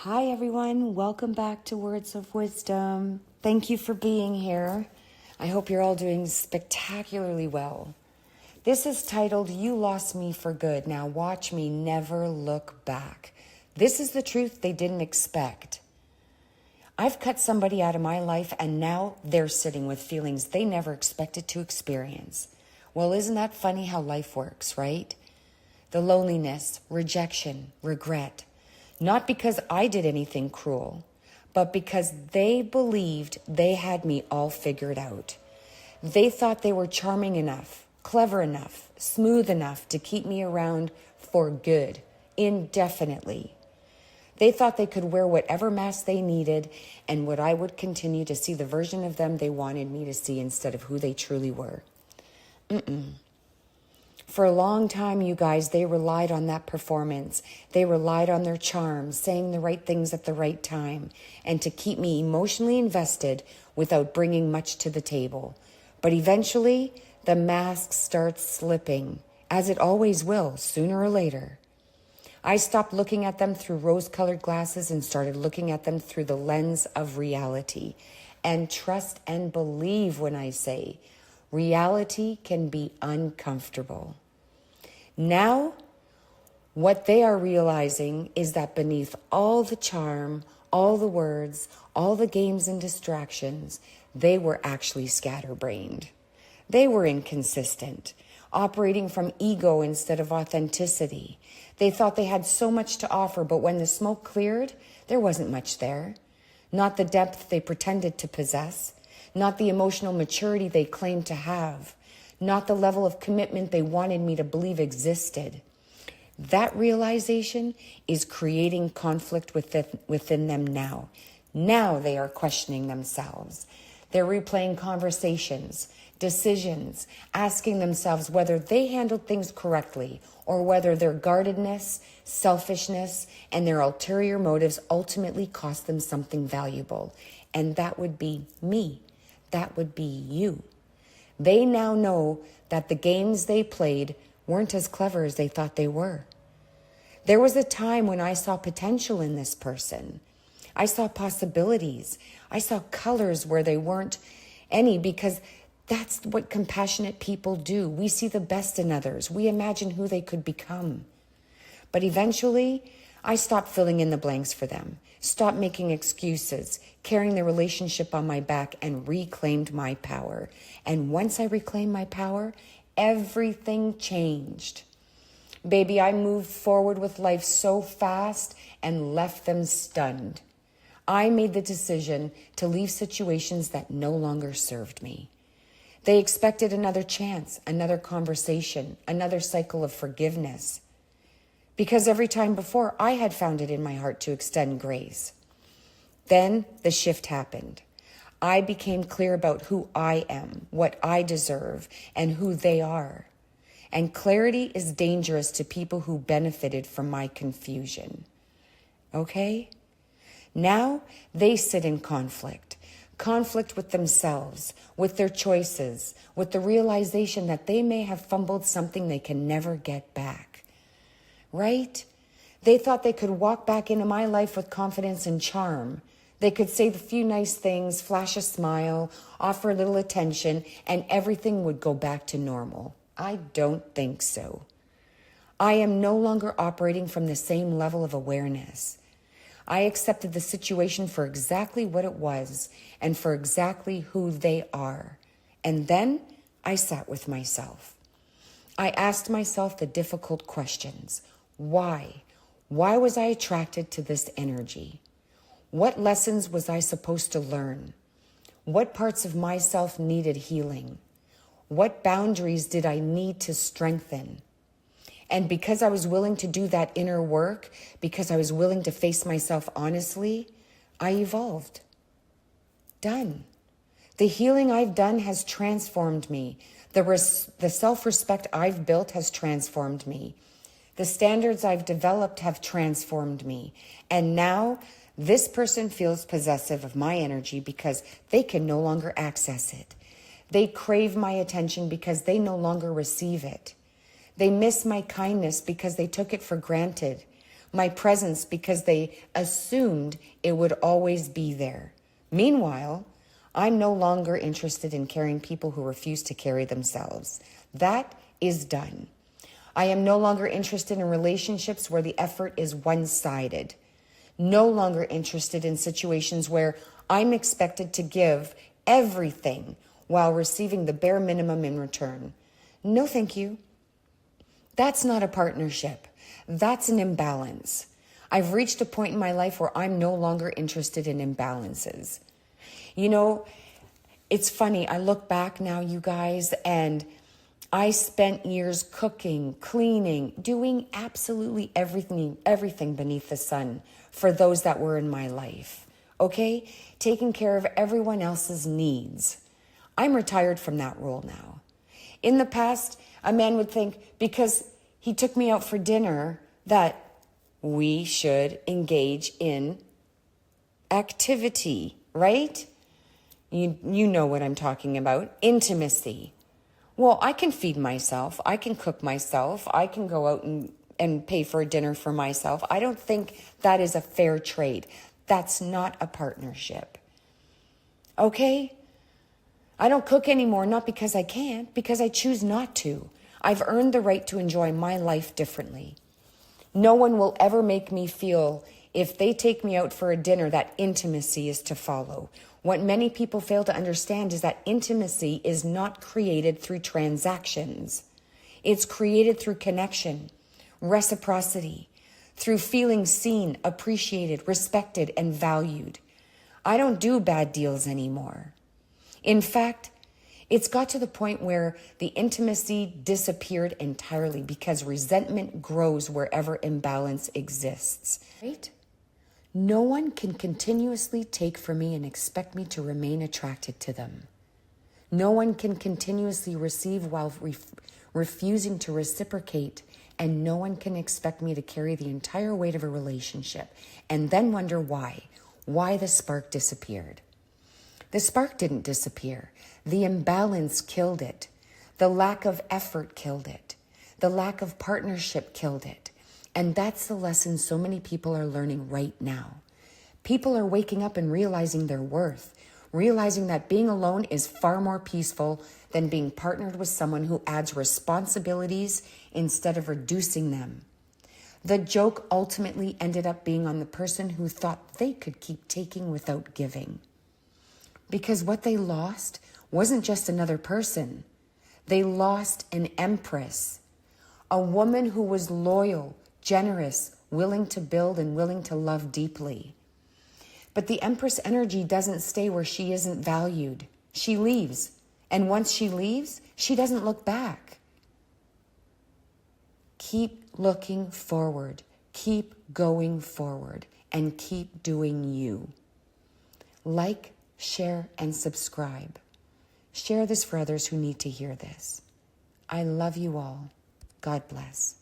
Hi, everyone. Welcome back to Words of Wisdom. Thank you for being here. I hope you're all doing spectacularly well. This is titled, You Lost Me for Good. Now watch me never look back. This is the truth they didn't expect. I've cut somebody out of my life and now they're sitting with feelings they never expected to experience. Well, isn't that funny how life works, right? The loneliness, rejection, regret. Not because I did anything cruel, but because they believed they had me all figured out. They thought they were charming enough, clever enough, smooth enough to keep me around for good, indefinitely. They thought they could wear whatever mask they needed and I would continue to see the version of them they wanted me to see instead of who they truly were. For a long time, you guys, they relied on that performance. They relied on their charm, saying the right things at the right time, and to keep me emotionally invested without bringing much to the table. But eventually, the mask starts slipping, as it always will, sooner or later. I stopped looking at them through rose-colored glasses and started looking at them through the lens of reality. And trust and believe when I say, reality can be uncomfortable. Now, what they are realizing is that beneath all the charm, all the words, all the games and distractions, they were actually scatterbrained. They were inconsistent, operating from ego instead of authenticity. They thought they had so much to offer, but when the smoke cleared, there wasn't much there. Not the depth they pretended to possess, not the emotional maturity they claimed to have, not the level of commitment they wanted me to believe existed. That realization is creating conflict within them now. Now they are questioning themselves. They're replaying conversations, decisions, asking themselves whether they handled things correctly or whether their guardedness, selfishness, and their ulterior motives ultimately cost them something valuable. And that would be me. That would be you. They now know that the games they played weren't as clever as they thought they were. There was a time when I saw potential in this person. I saw possibilities. I saw colors where they weren't any, because that's what compassionate people do. We see the best in others. We imagine who they could become. But eventually, I stopped filling in the blanks for them, stopped making excuses, carrying the relationship on my back, and reclaimed my power. And once I reclaimed my power, everything changed. Baby, I moved forward with life so fast and left them stunned. I made the decision to leave situations that no longer served me. They expected another chance, another conversation, another cycle of forgiveness. Because every time before, I had found it in my heart to extend grace. Then the shift happened. I became clear about who I am, what I deserve, and who they are. And clarity is dangerous to people who benefited from my confusion. Okay? Now they sit in conflict. Conflict with themselves, with their choices, with the realization that they may have fumbled something they can never get back. Right? They thought they could walk back into my life with confidence and charm. They could say the few nice things, flash a smile, offer a little attention, and everything would go back to normal. I don't think so. I am no longer operating from the same level of awareness. I accepted the situation for exactly what it was and for exactly who they are. And then I sat with myself. I asked myself the difficult questions. Why? Why was I attracted to this energy? What lessons was I supposed to learn? What parts of myself needed healing? What boundaries did I need to strengthen? And because I was willing to do that inner work, because I was willing to face myself honestly, I evolved. Done. The healing I've done has transformed me. The self-respect I've built has transformed me. The standards I've developed have transformed me. And now this person feels possessive of my energy because they can no longer access it. They crave my attention because they no longer receive it. They miss my kindness because they took it for granted. my presence because they assumed it would always be there. Meanwhile, I'm no longer interested in carrying people who refuse to carry themselves. That is done. I am no longer interested in relationships where the effort is one-sided. No longer interested in situations where I'm expected to give everything while receiving the bare minimum in return. No, thank you. That's not a partnership. That's an imbalance. I've reached a point in my life where I'm no longer interested in imbalances. You know, it's funny. I look back now, you guys, and I spent years cooking, cleaning, doing absolutely everything beneath the sun for those that were in my life. Okay? Taking care of everyone else's needs. I'm retired from that role now. In the past, a man would think because he took me out for dinner that we should engage in activity, right? You know what I'm talking about. Intimacy. Well, I can feed myself. I can cook myself. I can go out and pay for a dinner for myself. I don't think that is a fair trade. That's not a partnership. Okay? I don't cook anymore, not because I can't, because I choose not to. I've earned the right to enjoy my life differently. No one will ever make me feel, if they take me out for a dinner, that intimacy is to follow. What many people fail to understand is that intimacy is not created through transactions. It's created through connection, reciprocity, through feeling seen, appreciated, respected, and valued. I don't do bad deals anymore. In fact, it's got to the point where the intimacy disappeared entirely because resentment grows wherever imbalance exists. Right? No one can continuously take from me and expect me to remain attracted to them. No one can continuously receive while refusing to reciprocate, and no one can expect me to carry the entire weight of a relationship and then wonder why the spark disappeared. The spark didn't disappear. The imbalance killed it. The lack of effort killed it. The lack of partnership killed it. And that's the lesson so many people are learning right now. People are waking up and realizing their worth, realizing that being alone is far more peaceful than being partnered with someone who adds responsibilities instead of reducing them. The joke ultimately ended up being on the person who thought they could keep taking without giving. Because what they lost wasn't just another person. They lost an empress, a woman who was loyal, generous, willing to build and willing to love deeply. But the empress energy doesn't stay where she isn't valued. She leaves. And once she leaves, she doesn't look back. Keep looking forward. Keep going forward. And keep doing you. Like, share, and subscribe. Share this for others who need to hear this. I love you all. God bless.